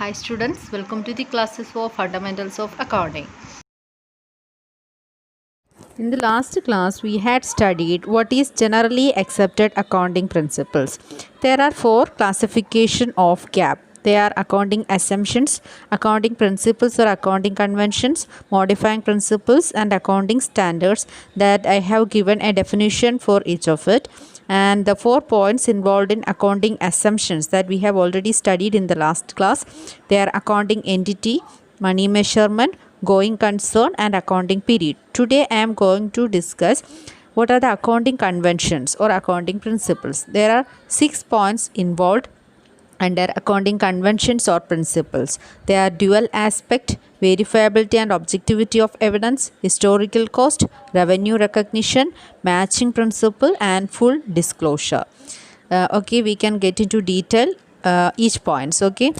Hi students, welcome to the classes for Fundamentals of Accounting. In the last class, we had studied what is generally accepted accounting principles. There are four classification of GAAP. They are accounting assumptions, accounting principles or accounting conventions, modifying principles, and accounting standards that I have given a definition for each of it. And the 4 points involved in accounting assumptions that we have already studied in the last class, they are accounting entity, money measurement, going concern, and accounting period. Today I am going to discuss what are the accounting conventions or accounting principles. There are 6 points involved under accounting conventions or principles. They are dual aspect, verifiability and objectivity of evidence, historical cost, revenue recognition, matching principle, and full disclosure. Okay, we can get into detail each points. Okay.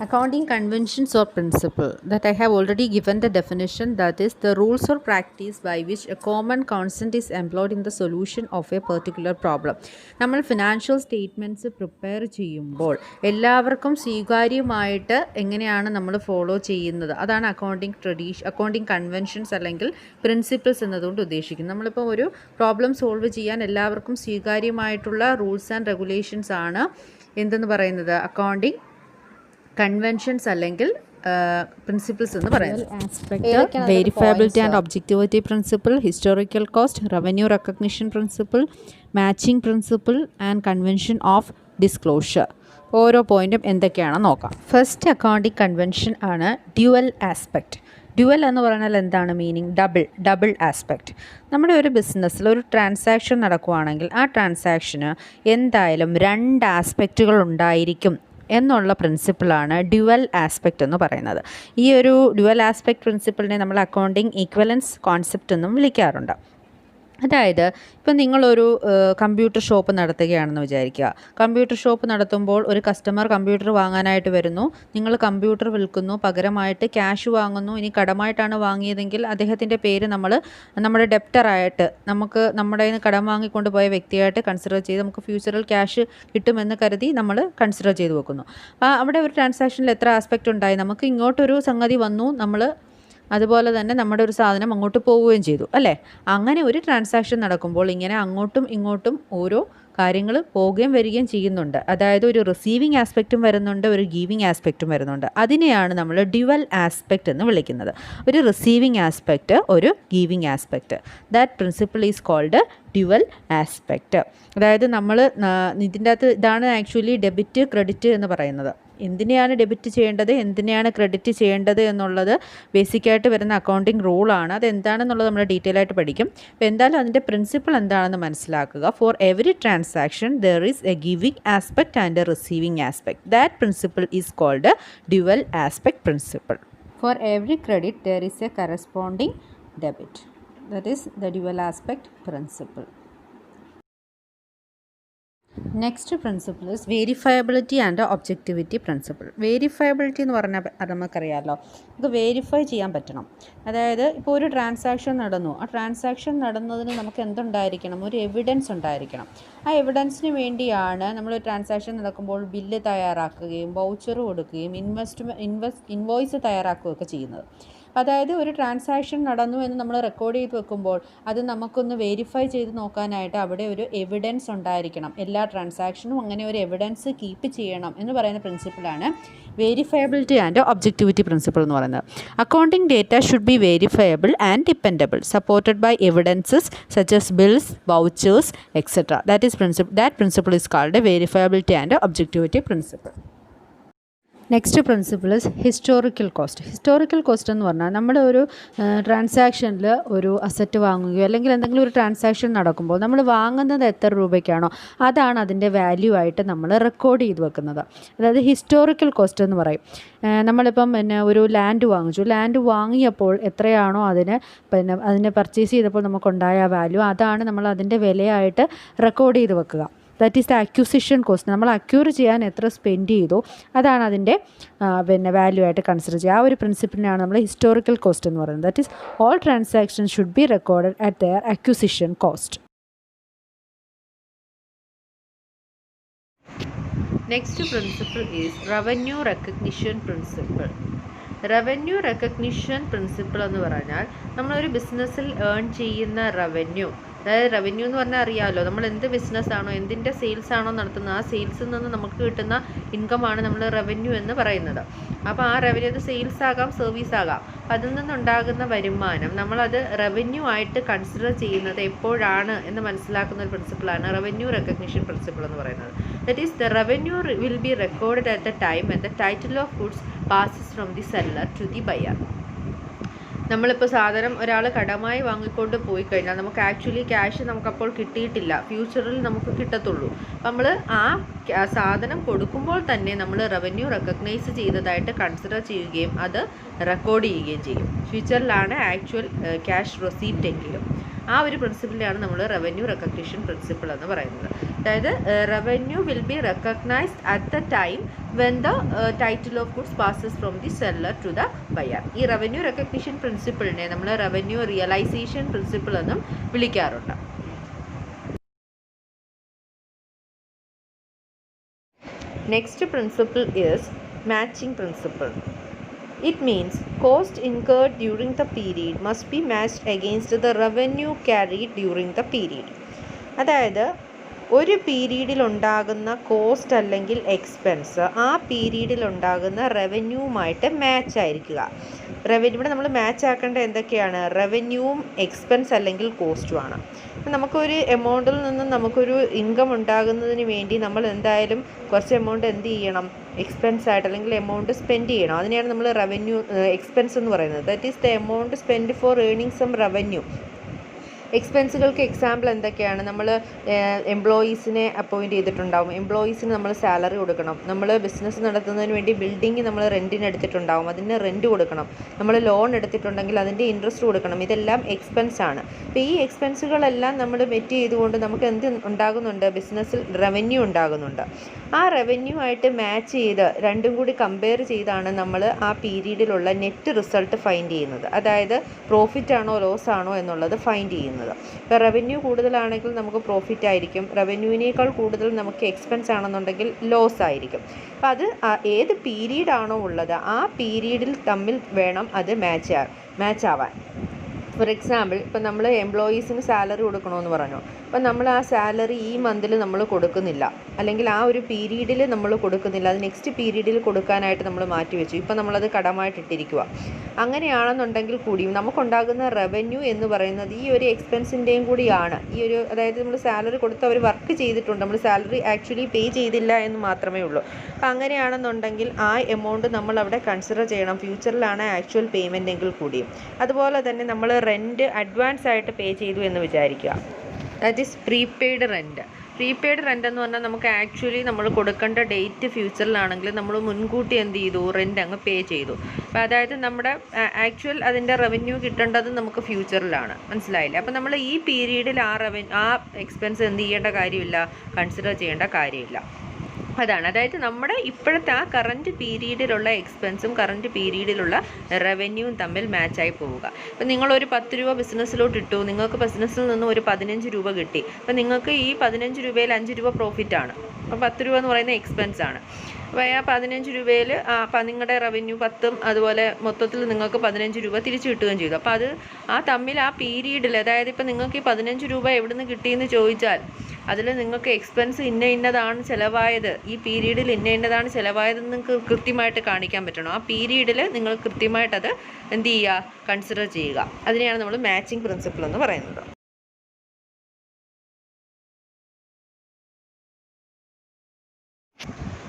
Accounting conventions or principle that I have already given the definition, that is the rules or practice by which a common consent is employed in the solution of a particular problem. നമ്മൾ financial statements prepare ചെയ്യുമ്പോൾ എല്ലാവർക്കും സ്വീകാര്യമായിട്ട് എങ്ങനെയാണ് നമ്മൾ follow ചെയ്യുന്നത്, അതാണ് accounting conventions അല്ലെങ്കിൽ principles എന്നതുകൊണ്ട് ഉദ്ദേശിക്കുന്നത്. നമ്മളിപ്പോൾ ഒരു പ്രോബ്ലം സോൾവ് ചെയ്യാൻ എല്ലാവർക്കും സ്വീകാര്യമായിട്ടുള്ള റൂൾസ് ആൻഡ് റെഗുലേഷൻസ് ആണ് എന്തെന്ന് പറയുന്നത്, അക്കൗണ്ടിങ് കൺവെൻഷൻസ് അല്ലെങ്കിൽ പ്രിൻസിപ്പിൾസ് എന്ന് പറയുന്നത്. Verifiability and objectivity principle, historical cost, revenue recognition principle, matching principle and convention of disclosure. ഓരോ പോയിൻറ്റും എന്തൊക്കെയാണെന്ന് നോക്കാം. ഫസ്റ്റ് അക്കൗണ്ടിങ് കൺവെൻഷൻ ആണ് ഡ്യുവൽ ആസ്പെക്റ്റ്. ഡ്യുവൽ എന്ന് പറഞ്ഞാൽ എന്താണ് മീനിങ്? Double aspect. നമ്മുടെ ഒരു ബിസിനസ്സിൽ ഒരു ട്രാൻസാക്ഷൻ നടക്കുകയാണെങ്കിൽ ആ ട്രാൻസാക്ഷന് എന്തായാലും 2 ആസ്പെക്റ്റുകൾ ഉണ്ടായിരിക്കും എന്നുള്ള പ്രിൻസിപ്പിളാണ് ഡ്യുവൽ ആസ്പെക്റ്റ് എന്ന് പറയുന്നത്. ഈ ഒരു ഡ്യുവൽ ആസ്പെക്റ്റ് പ്രിൻസിപ്പിളിനെ നമ്മൾ അക്കൗണ്ടിങ് ഈക്വലൻസ് കോൺസെപ്റ്റ് എന്നും വിളിക്കാറുണ്ട്. അതായത് ഇപ്പം നിങ്ങളൊരു കമ്പ്യൂട്ടർ ഷോപ്പ് നടത്തുകയാണെന്ന് വിചാരിക്കുക. കമ്പ്യൂട്ടർ ഷോപ്പ് നടത്തുമ്പോൾ ഒരു കസ്റ്റമർ കമ്പ്യൂട്ടർ വാങ്ങാനായിട്ട് വരുന്നു. നിങ്ങൾ കമ്പ്യൂട്ടർ വിൽക്കുന്നു, പകരമായിട്ട് ക്യാഷ് വാങ്ങുന്നു. ഇനി കടമായിട്ടാണ് വാങ്ങിയതെങ്കിൽ അദ്ദേഹത്തിൻ്റെ പേര് നമ്മുടെ ഡെപ്റ്ററായിട്ട്, നമുക്ക് നമ്മുടെ കയ്യിൽ നിന്ന് കടം വാങ്ങിക്കൊണ്ട് പോയ വ്യക്തിയായിട്ട് കൺസിഡർ ചെയ്ത് നമുക്ക് ഫ്യൂച്ചറിൽ ക്യാഷ് കിട്ടുമെന്ന് കരുതി നമ്മൾ കൺസിഡർ ചെയ്ത് വെക്കുന്നു. അപ്പോൾ അവിടെ ഒരു ട്രാൻസാക്ഷനിൽ എത്ര ആസ്പെക്റ്റ് ഉണ്ടായി? നമുക്ക് ഇങ്ങോട്ടൊരു സംഗതി വന്നു, നമ്മൾ അതുപോലെ തന്നെ നമ്മുടെ ഒരു സാധനം അങ്ങോട്ട് പോവുകയും ചെയ്തു, അല്ലേ? അങ്ങനെ ഒരു ട്രാൻസാക്ഷൻ നടക്കുമ്പോൾ ഇങ്ങനെ അങ്ങോട്ടും ഇങ്ങോട്ടും ഓരോ കാര്യങ്ങൾ പോവുകയും വരികയും ചെയ്യുന്നുണ്ട്. അതായത് ഒരു റിസീവിങ് ആസ്പെക്റ്റും വരുന്നുണ്ട്, ഒരു ഗീവിങ് ആസ്പെക്റ്റും വരുന്നുണ്ട്. അതിനെയാണ് നമ്മൾ ഡ്യുവൽ ആസ്പെക്റ്റ് എന്ന് വിളിക്കുന്നത്. ഒരു റിസീവിങ് ആസ്പെക്റ്റ്, ഒരു giving aspect. That principle is called dual aspect. അതായത് നമ്മൾ ഇതിൻ്റെ അകത്ത് ഇതാണ് ആക്ച്വലി ഡെബിറ്റ് ക്രെഡിറ്റ് എന്ന് പറയുന്നത്. എന്തിനെയാണ് ഡെബിറ്റ് ചെയ്യേണ്ടത്, എന്തിനെയാണ് ക്രെഡിറ്റ് ചെയ്യേണ്ടത് എന്നുള്ളത് ബേസിക്കായിട്ട് വരുന്ന അക്കൗണ്ടിങ് റൂളാണ്. അതെന്താണെന്നുള്ളത് നമ്മൾ ഡീറ്റെയിൽ ആയിട്ട് പഠിക്കും. അപ്പോൾ എന്തായാലും അതിൻ്റെ പ്രിൻസിപ്പിൾ എന്താണെന്ന് മനസ്സിലാക്കുക. For every transaction there is a giving aspect and a receiving aspect. That principle is called dual aspect principle. For every credit there is a corresponding debit. That is the dual aspect principle. Next principle is verifiability and objectivity principle. Verifiability എന്ന് പറഞ്ഞാൽ നമുക്കറിയാമല്ലോ, നമുക്ക് verify ചെയ്യാൻ പറ്റണം. അതായത് ഇപ്പോൾ ഒരു transaction നടന്നു, ആ ട്രാൻസാക്ഷൻ നടന്നതിന് നമുക്ക് എന്തുണ്ടായിരിക്കണം? ഒരു എവിഡൻസ് ഉണ്ടായിരിക്കണം. ആ എവിഡൻസിന് വേണ്ടിയാണ് നമ്മൾ ട്രാൻസാക്ഷൻ നടക്കുമ്പോൾ ബില്ല് തയ്യാറാക്കുകയും വൗച്ചർ കൊടുക്കുകയും ഇൻവോയ്സ് തയ്യാറാക്കുകയൊക്കെ ചെയ്യുന്നത്. അതായത് ഒരു ട്രാൻസാക്ഷൻ നടന്നു എന്ന് നമ്മൾ റെക്കോർഡ് ചെയ്ത് വെക്കുമ്പോൾ അത് നമുക്കൊന്ന് വെരിഫൈ ചെയ്ത് നോക്കാനായിട്ട് അവിടെ ഒരു എവിഡൻസ് ഉണ്ടായിരിക്കണം. എല്ലാ ട്രാൻസാക്ഷനും അങ്ങനെ ഒരു എവിഡൻസ് കീപ്പ് ചെയ്യണം എന്ന് പറയുന്ന പ്രിൻസിപ്പിളാണ് വേരിഫയബിലിറ്റി ആൻഡ് ഒബ്ജക്റ്റിവിറ്റി പ്രിൻസിപ്പിൾ എന്ന് പറയുന്നത്. Accounting data should be verifiable and dependable, supported by evidences such as bills, vouchers, etcetera. That principle is called verifiability and objectivity principle. Next principle is historical cost. Historical cost എന്ന് പറഞ്ഞാൽ നമ്മുടെ ഒരു ട്രാൻസാക്ഷനിൽ ഒരു asset വാങ്ങുകയോ അല്ലെങ്കിൽ എന്തെങ്കിലും ഒരു transaction നടക്കുമ്പോൾ നമ്മൾ വാങ്ങുന്നത് എത്ര രൂപയ്ക്കാണോ അതാണ് അതിൻ്റെ വാല്യൂ ആയിട്ട് നമ്മൾ റെക്കോർഡ് ചെയ്ത് വെക്കുന്നത്. അതായത് ഹിസ്റ്റോറിക്കൽ കോസ്റ്റ് എന്ന് പറയും. നമ്മളിപ്പം ഒരു ലാൻഡ് വാങ്ങിച്ചു, ലാൻഡ് വാങ്ങിയപ്പോൾ എത്രയാണോ അതിനെ പർച്ചേസ് ചെയ്തപ്പോൾ നമുക്കുണ്ടായ വാല്യൂ, അതാണ് നമ്മൾ അതിൻ്റെ വിലയായിട്ട് റെക്കോർഡ് ചെയ്ത് വെക്കുക. That is the acquisition cost. നമ്മൾ അക്യൂർ ചെയ്യാൻ എത്ര സ്പെൻഡ് ചെയ്തോ അതാണ് അതിൻ്റെ വാല്യൂ ആയിട്ട് കൺസിഡർ ചെയ്യുക. ആ ഒരു പ്രിൻസിപ്പിളിനാണ് നമ്മൾ ഹിസ്റ്റോറിക്കൽ കോസ്റ്റ് എന്ന് പറയുന്നത്. That is all transaction should be recorded at there acquisition cost. Next principle is revenue recognition principle. Revenue recognition principle എന്ന് പറഞ്ഞാൽ നമ്മളൊരു ബിസിനസ്സിൽ ഏൺ ചെയ്യുന്ന റവന്യൂ, അതായത് റവന്യൂ എന്ന് പറഞ്ഞാൽ അറിയാമല്ലോ, നമ്മൾ എന്ത് ബിസിനസ്സാണോ എന്തിൻ്റെ സെയിൽസ് ആണോ നടത്തുന്നത് ആ സെയിൽസിൽ നിന്ന് നമുക്ക് കിട്ടുന്ന ഇൻകമാണ് നമ്മൾ റവന്യൂ എന്ന് പറയുന്നത്. അപ്പോൾ ആ റവന്യൂ അത് സെയിൽസ് ആകാം സർവീസ് ആകാം, അതിൽ നിന്നുണ്ടാകുന്ന വരുമാനം നമ്മളത് റവന്യൂ ആയിട്ട് കൺസിഡർ ചെയ്യുന്നത് എപ്പോഴാണ് എന്ന് മനസ്സിലാക്കുന്ന ഒരു പ്രിൻസിപ്പിളാണ് റവന്യൂ റെക്കഗ്നിഷൻ പ്രിൻസിപ്പിൾ എന്ന് പറയുന്നത്. That is the revenue will be recorded at the time when the title of goods passes from the seller to the buyer. നമ്മളിപ്പോൾ സാധനം ഒരാൾ കടമായി വാങ്ങിക്കൊണ്ട് പോയി കഴിഞ്ഞാൽ നമുക്ക് ആക്ച്വലി ക്യാഷ് നമുക്കപ്പോൾ കിട്ടിയിട്ടില്ല, ഫ്യൂച്ചറിൽ നമുക്ക് കിട്ടത്തുള്ളൂ. അപ്പം നമ്മൾ ആ സാധനം കൊടുക്കുമ്പോൾ തന്നെ നമ്മൾ റവന്യൂ റെക്കഗ്നൈസ് ചെയ്തതായിട്ട് കൺസിഡർ ചെയ്യുകയും അത് റെക്കോർഡ് ചെയ്യുകയും ചെയ്യും. ഫ്യൂച്ചറിലാണ് ആക്ച്വൽ ക്യാഷ് റെസീപ്റ്റ് എങ്കിലും. ആ ഒരു പ്രിൻസിപ്പിളിലാണ് നമ്മൾ റവന്യൂ റെക്കഗ്നിഷൻ പ്രിൻസിപ്പിൾ എന്ന് പറയുന്നത്. അതായത് revenue will be recognised at the time when the title of goods passes from the seller to the buyer. ഈ റവന്യൂ റെക്കഗ്നിഷൻ പ്രിൻസിപ്പിളിനെ നമ്മൾ റവന്യൂ റിയലൈസേഷൻ പ്രിൻസിപ്പിൾ എന്നും വിളിക്കാറുണ്ട്. Next principle is matching principle. It means cost incurred during the period must be matched against the revenue carried during the period. അതായത് ഒരു പീരീഡിൽ ഉണ്ടാകുന്ന cost അല്ലെങ്കിൽ എക്സ്പെൻസ് ആ പീരീഡിൽ ഉണ്ടാകുന്ന റവന്യൂവുമായിട്ട് മാച്ച് ആയിരിക്കുക. റവന്യൂ ഇവിടെ നമ്മൾ മാച്ച് ആക്കേണ്ട എന്തൊക്കെയാണ്? റവന്യൂവും എക്സ്പെൻസ് അല്ലെങ്കിൽ കോസ്റ്റുമാണ്. നമുക്കൊരു എമൗണ്ടിൽ നിന്നും നമുക്കൊരു ഇൻകം ഉണ്ടാകുന്നതിന് വേണ്ടി നമ്മൾ എന്തായാലും കുറച്ച് എമൗണ്ട് എന്ത് ചെയ്യണം? എക്സ്പെൻസ് ആയിട്ട് അല്ലെങ്കിൽ എമൗണ്ട് സ്പെൻഡ് ചെയ്യണം. അതിനെയാണ് നമ്മൾ റവന്യൂ എക്സ്പെൻസ് എന്ന് പറയുന്നത്. That is the amount spend for earning some revenue. എക്സ്പെൻസുകൾക്ക് എക്സാമ്പിൾ എന്തൊക്കെയാണ്? നമ്മൾ എംപ്ലോയീസിനെ അപ്പോയിൻറ്റ് ചെയ്തിട്ടുണ്ടാവും, എംപ്ലോയീസിന് നമ്മൾ സാലറി കൊടുക്കണം, നമ്മൾ ബിസിനസ് നടത്തുന്നതിന് വേണ്ടി ബിൽഡിംഗ് നമ്മൾ റെൻറ്റിന് എടുത്തിട്ടുണ്ടാവും, അതിന് റെൻറ്റ് കൊടുക്കണം, നമ്മൾ ലോൺ എടുത്തിട്ടുണ്ടെങ്കിൽ അതിൻ്റെ ഇൻട്രസ്റ്റ് കൊടുക്കണം. ഇതെല്ലാം എക്സ്പെൻസ് ആണ്. അപ്പോൾ ഈ എക്സ്പെൻസുകളെല്ലാം നമ്മൾ മെറ്റ് ചെയ്തുകൊണ്ട് നമുക്ക് എന്ത് ഉണ്ടാകുന്നുണ്ട്? ബിസിനസ്സിൽ റവന്യൂ ഉണ്ടാകുന്നുണ്ട്. ആ റവന്യൂ ആയിട്ട് മാച്ച് ചെയ്ത് രണ്ടും കൂടി കമ്പയർ ചെയ്താണ് നമ്മൾ ആ പീരീഡിലുള്ള നെറ്റ് റിസൾട്ട് ഫൈൻഡ് ചെയ്യുന്നത്. അതായത് പ്രോഫിറ്റ് ആണോ ലോസ് ആണോ എന്നുള്ളത് ഫൈൻഡ് ചെയ്യുന്നത്. ഇപ്പോൾ റവന്യൂ കൂടുതലാണെങ്കിൽ നമുക്ക് പ്രോഫിറ്റ് ആയിരിക്കും, റവന്യൂവിനേക്കാൾ കൂടുതൽ നമുക്ക് എക്സ്പെൻസ് ആണെന്നുണ്ടെങ്കിൽ ലോസ് ആയിരിക്കും. അപ്പോൾ അത് ഏത് പീരീഡാണോ ഉള്ളത് ആ പീരീഡിൽ തമ്മിൽ വേണം അത് മാച്ച് ആവാൻ. ഫോർ എക്സാമ്പിൾ, ഇപ്പം നമ്മൾ എംപ്ലോയീസിന് സാലറി കൊടുക്കണമെന്ന് പറഞ്ഞു. അപ്പം നമ്മൾ ആ സാലറി ഈ മന്തിൽ നമ്മൾ കൊടുക്കുന്നില്ല, അല്ലെങ്കിൽ ആ ഒരു പീരീഡിൽ നമ്മൾ കൊടുക്കുന്നില്ല, അത് നെക്സ്റ്റ് പീരീഡിൽ കൊടുക്കാനായിട്ട് നമ്മൾ മാറ്റി വെച്ചു. ഇപ്പം നമ്മളത് കടമായിട്ടിട്ടിരിക്കുക. അങ്ങനെയാണെന്നുണ്ടെങ്കിൽ കൂടിയും നമുക്കുണ്ടാകുന്ന റവന്യൂ എന്ന് പറയുന്നത് ഈ ഒരു എക്സ്പെൻസിൻ്റെയും കൂടിയാണ്. ഈ ഒരു അതായത് നമ്മൾ സാലറി കൊടുത്ത് അവർ വർക്ക് ചെയ്തിട്ടുണ്ട്, നമ്മൾ സാലറി ആക്ച്വലി പേ ചെയ്തില്ല എന്ന് മാത്രമേ ഉള്ളൂ. അപ്പം അങ്ങനെയാണെന്നുണ്ടെങ്കിൽ ആ എമൗണ്ട് നമ്മൾ അവിടെ കൺസിഡർ ചെയ്യണം. ഫ്യൂച്ചറിലാണ് ആക്ച്വൽ പേയ്മെൻ്റ് എങ്കിൽ കൂടിയും. അതുപോലെ തന്നെ നമ്മൾ റെൻറ്റ് അഡ്വാൻസ് ആയിട്ട് പേ ചെയ്തു എന്ന് വിചാരിക്കുക. That is prepaid rent. Prepaid rent എന്ന് പറഞ്ഞാൽ നമുക്ക് ആക്ച്വലി നമ്മൾ കൊടുക്കേണ്ട ഡേറ്റ് ഫ്യൂച്ചറിലാണെങ്കിൽ നമ്മൾ മുൻകൂട്ടി എന്ത് ചെയ്തു? റെൻ്റ് അങ്ങ് പേ ചെയ്തു. അപ്പോൾ അതായത് നമ്മുടെ ആക്ച്വൽ അതിൻ്റെ റവന്യൂ കിട്ടേണ്ടത് നമുക്ക് ഫ്യൂച്ചറിലാണ്. മനസ്സിലായില്ലേ? അപ്പോൾ നമ്മൾ ഈ പീരീഡിൽ ആ എക്സ്പെൻസ് എന്ത് ചെയ്യേണ്ട കാര്യമില്ല, കൺസിഡർ ചെയ്യേണ്ട കാര്യമില്ല. അതാണ്, അതായത് നമ്മുടെ ഇപ്പോഴത്തെ ആ കറൻറ്റ് പീരീഡിലുള്ള എക്സ്പെൻസും കറൻറ്റ് പീരീഡിലുള്ള റവന്യൂവും തമ്മിൽ മാച്ചായി പോവുക. ഇപ്പം നിങ്ങളൊരു 10 രൂപ ബിസിനസ്സിലോട്ട് ഇട്ടു, നിങ്ങൾക്ക് ബിസിനസ്സിൽ നിന്ന് ഒരു 15 രൂപ കിട്ടി. അപ്പം നിങ്ങൾക്ക് ഈ 15 രൂപയിൽ 5 രൂപ പ്രോഫിറ്റാണ്. അപ്പം 10 രൂപ എന്ന് പറയുന്ന എക്സ്പെൻസാണ്. അപ്പോൾ ആ 15 രൂപയിൽ നിങ്ങളുടെ റവന്യൂ 10ഉം അതുപോലെ മൊത്തത്തിൽ നിങ്ങൾക്ക് 15 രൂപ തിരിച്ചു കിട്ടുകയും ചെയ്തു. അപ്പോൾ അത് ആ തമ്മിൽ ആ പീരീഡിൽ, അതായത് ഇപ്പം നിങ്ങൾക്ക് ഈ 15 രൂപ എവിടെ നിന്ന് കിട്ടിയെന്ന് ചോദിച്ചാൽ അതിൽ നിങ്ങൾക്ക് എക്സ്പെൻസ് ഇന്നതാണ് ചിലവായത്, ഈ പീരീഡിൽ ഇന്നതാണ് ചിലവായതെന്ന് നിങ്ങൾക്ക് കൃത്യമായിട്ട് കാണിക്കാൻ പറ്റണം. ആ പീരീഡിൽ നിങ്ങൾ കൃത്യമായിട്ടത് എന്ത് ചെയ്യുക? കൺസിഡർ ചെയ്യുക. അതിനെയാണ് നമ്മൾ മാച്ചിങ് പ്രിൻസിപ്പിൾ എന്ന് പറയുന്നത്.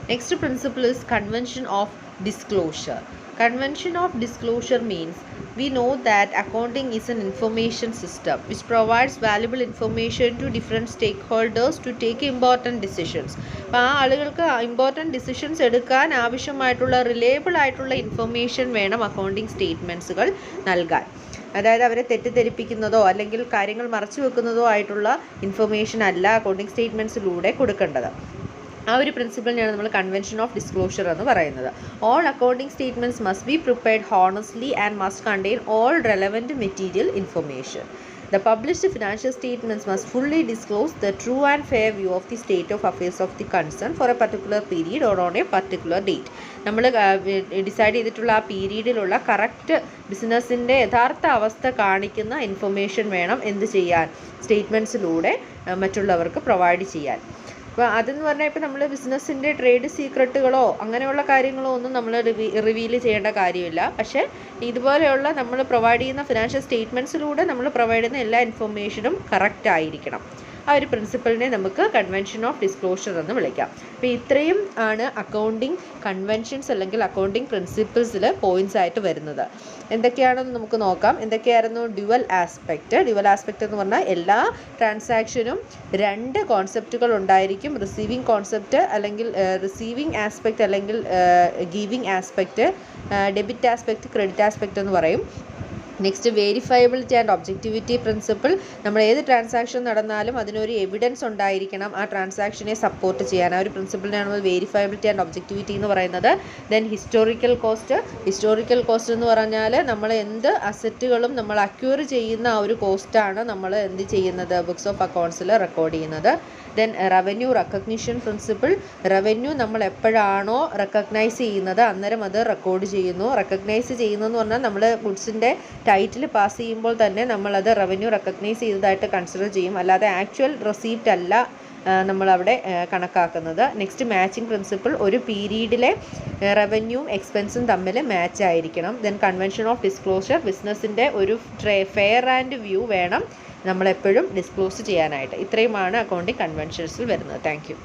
Next principle is convention of disclosure. Convention of disclosure means we know that accounting is an information system which provides valuable information to different stakeholders to take important decisions. അപ്പോൾ ആ ആളുകൾക്ക് important decisions എടുക്കാൻ ആവശ്യമായിട്ടുള്ള reliable ആയിട്ടുള്ള information വേണം accounting സ്റ്റേറ്റ്മെൻറ്റ്സുകൾ നൽകാൻ. അതായത് അവരെ തെറ്റിദ്ധരിപ്പിക്കുന്നതോ അല്ലെങ്കിൽ കാര്യങ്ങൾ മറച്ചു വെക്കുന്നതോ ആയിട്ടുള്ള ഇൻഫർമേഷൻ അല്ല അക്കൗണ്ടിങ് സ്റ്റേറ്റ്മെൻറ്റ്സിലൂടെ കൊടുക്കേണ്ടത്. ആ ഒരു പ്രിൻസിപ്പിളിനെയാണ് നമ്മൾ കൺവെൻഷൻ ഓഫ് ഡിസ്ക്ലോഷർ എന്ന് പറയുന്നത്. All accounting statements must be prepared honestly and must contain all relevant material information. The published financial statements must fully disclose the true and fair view of the state of affairs of the concern for a particular period or on a particular date. നമ്മൾ decide ചെയ്തിട്ടുള്ള ആ പീരീഡിലുള്ള correct ബിസിനസ്സിൻ്റെ യഥാർത്ഥ അവസ്ഥ കാണിക്കുന്ന information വേണം എന്ത് ചെയ്യാൻ, സ്റ്റേറ്റ്മെൻറ്റ്സിലൂടെ മറ്റുള്ളവർക്ക് പ്രൊവൈഡ് ചെയ്യാൻ. അപ്പോൾ അതെന്ന് പറഞ്ഞാൽ ഇപ്പോൾ നമ്മൾ ബിസിനസ്സിൻ്റെ ട്രേഡ് സീക്രട്ടുകളോ അങ്ങനെയുള്ള കാര്യങ്ങളോ ഒന്നും നമ്മൾ റിവീൽ ചെയ്യേണ്ട കാര്യമില്ല. പക്ഷേ ഇതുപോലെയുള്ള നമ്മൾ പ്രൊവൈഡ് ചെയ്യുന്ന ഫിനാൻഷ്യൽ സ്റ്റേറ്റ്മെൻറ്റ്സിലൂടെ നമ്മൾ പ്രൊവൈഡ് ചെയ്യുന്ന എല്ലാ ഇൻഫർമേഷനും കറക്റ്റ് ആയിരിക്കണം. ആ ഒരു പ്രിൻസിപ്പിളിനെ നമുക്ക് കൺവെൻഷൻ ഓഫ് ഡിസ്ക്ലോഷർ എന്ന് വിളിക്കാം. അപ്പോൾ ഇത്രയും ആണ് അക്കൗണ്ടിങ് കൺവെൻഷൻസ് അല്ലെങ്കിൽ അക്കൗണ്ടിങ് പ്രിൻസിപ്പിൾസിൽ പോയിൻറ്റ്സ് ആയിട്ട് വരുന്നത്. എന്തൊക്കെയാണെന്ന് നമുക്ക് നോക്കാം. എന്തൊക്കെയായിരുന്നു? Dual aspect. ഡ്യുവൽ ആസ്പെക്റ്റ് എന്ന് പറഞ്ഞാൽ എല്ലാ ട്രാൻസാക്ഷനും രണ്ട് കോൺസെപ്റ്റുകൾ ഉണ്ടായിരിക്കും. റിസീവിങ് കോൺസെപ്റ്റ് അല്ലെങ്കിൽ റിസീവിങ് ആസ്പെക്റ്റ് അല്ലെങ്കിൽ giving aspect, debit aspect, credit aspect എന്ന് പറയും. Next verifiability and objectivity principle. നമ്മൾ ഏത് ട്രാൻസാക്ഷൻ നടന്നാലും അതിനൊരു എവിഡൻസ് ഉണ്ടായിരിക്കണം ആ ട്രാൻസാക്ഷനെ സപ്പോർട്ട് ചെയ്യാൻ. ആ ഒരു പ്രിൻസിപ്പിളിനാണ് നമ്മൾ വേരിഫയബിലിറ്റി ആൻഡ് ഒബ്ജക്റ്റിവിറ്റി എന്ന് പറയുന്നത്. Then historical cost. Historical cost എന്ന് പറഞ്ഞാൽ നമ്മൾ എന്ത് അസറ്റുകളും നമ്മൾ അക്വയർ ചെയ്യുന്ന ആ ഒരു കോസ്റ്റാണ് നമ്മൾ എന്ത് ചെയ്യുന്നത്, ബുക്സ് ഓഫ് അക്കൗണ്ട്സിൽ റെക്കോർഡ് ചെയ്യുന്നത്. Then revenue recognition principle. Revenue നമ്മൾ എപ്പോഴാണോ റെക്കഗ്നൈസ് ചെയ്യുന്നത് അന്നേരം അത് റെക്കോർഡ് ചെയ്യുന്നു. റെക്കഗ്നൈസ് ചെയ്യുന്നതെന്ന് പറഞ്ഞാൽ നമ്മൾ ഗുഡ്സിൻ്റെ ടൈറ്റിൽ പാസ് ചെയ്യുമ്പോൾ തന്നെ നമ്മളത് റവന്യൂ റെക്കഗ്നൈസ് ചെയ്തതായിട്ട് കൺസിഡർ ചെയ്യും. അല്ലാതെ ആക്ച്വൽ റെസീപ്റ്റ് അല്ല നമ്മളവിടെ കണക്കാക്കുന്നത്. Next matching principle. ഒരു പീരീഡിലെ റവന്യൂവും എക്സ്പെൻസും തമ്മിൽ മാച്ച് ആയിരിക്കണം. Then convention of disclosure. ബിസിനസ്സിൻ്റെ ഒരു ഫെയർ ആൻഡ് വ്യൂ വേണം നമ്മളെപ്പോഴും ഡിസ്ക്ലോസ് ചെയ്യാനായിട്ട്. ഇത്രയുമാണ് അക്കൗണ്ടിങ് കൺവെൻഷൻസിൽ വരുന്നത്. Thank you.